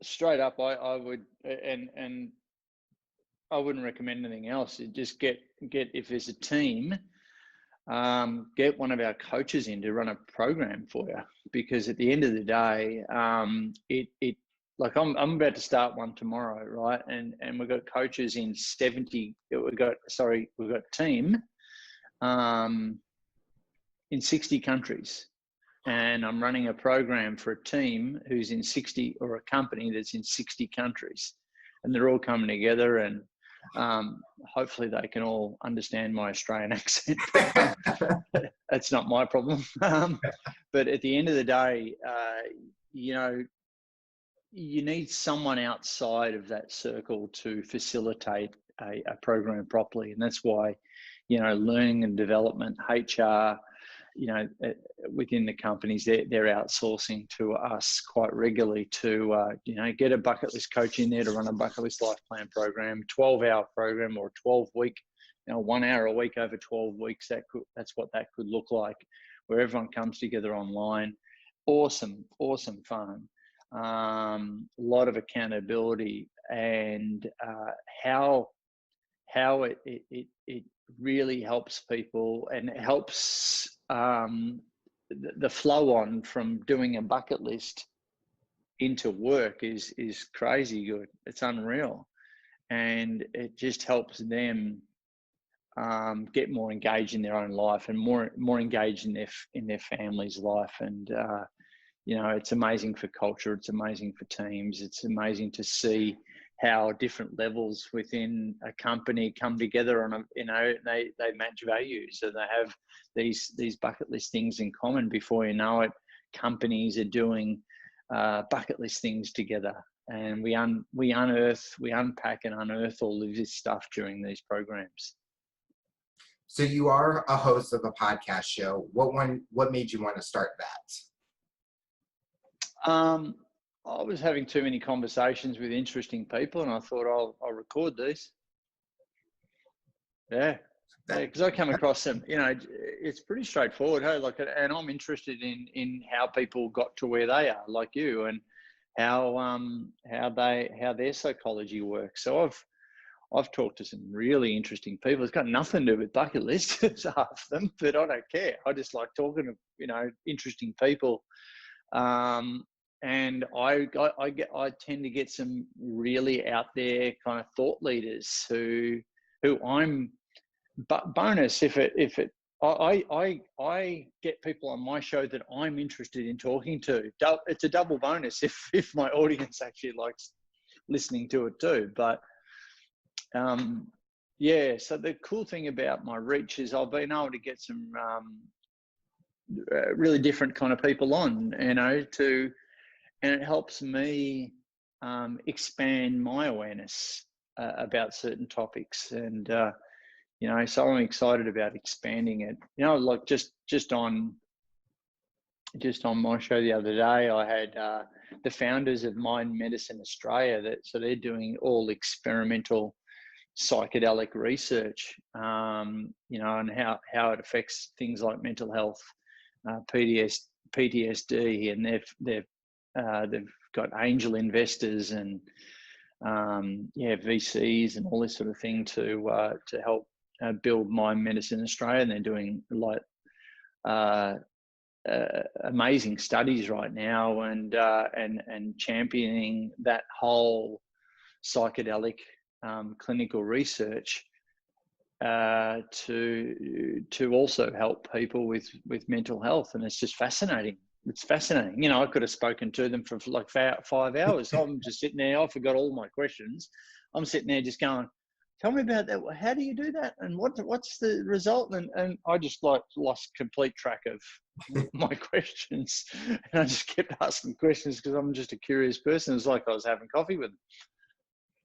straight up, I would, and I wouldn't recommend anything else. Just get if there's a team, get one of our coaches in to run a program for you, because at the end of the day, it like I'm about to start one tomorrow, right? And we've got coaches in 70. We've got team in 60 countries. And I'm running a program for a team who's in 60, or a company that's in 60 countries, and they're all coming together, and hopefully they can all understand my Australian accent. That's not my problem. But at the end of the day, you need someone outside of that circle to facilitate a program properly. And that's why, learning and development, HR, within the companies, they're outsourcing to us quite regularly to, get a bucket list coach in there to run a bucket list life plan program, 12-hour program, or 12-week, 1 hour a week over 12 weeks. That's what that could look like, where everyone comes together online. Awesome fun. A lot of accountability, and how it really helps people, and it helps the flow on from doing a bucket list into work is crazy good. It's unreal, and it just helps them get more engaged in their own life, and more engaged in their family's life. And it's amazing for culture. It's amazing for teams. It's amazing to see how different levels within a company come together on they match values. So they have these bucket list things in common. Before you know it, companies are doing bucket list things together, and we unpack and unearth all of this stuff during these programs. So you are a host of a podcast show. What made you want to start that? I was having too many conversations with interesting people, and I thought I'll record these. Yeah, because I come across them. It's pretty straightforward. Hey, and I'm interested in how people got to where they are, like you, and how their psychology works. So I've talked to some really interesting people. It's got nothing to do with bucket lists, half of them, but I don't care. I just like talking to interesting people. And I tend to get some really out there kind of thought leaders who I'm bonus if I get people on my show that I'm interested in talking to. It's a double bonus if my audience actually likes listening to it too. But so the cool thing about my reach is I've been able to get some really different kind of people on, and it helps me expand my awareness about certain topics. And, so I'm excited about expanding it. Like just on my show the other day, I had the founders of Mind Medicine Australia. So they're doing all experimental psychedelic research, and how it affects things like mental health, PTSD, and they've got angel investors and VCs and all this sort of thing to help build Mind Medicine Australia. And they're doing amazing studies right now, and championing that whole psychedelic clinical research to also help people with mental health. And it's just fascinating. It's fascinating. I could have spoken to them for like 5 hours. I'm just sitting there. I forgot all my questions. I'm sitting there just going, tell me about that. How do you do that? And what's the result? And I just lost complete track of my questions. And I just kept asking questions because I'm just a curious person. It's like I was having coffee with them.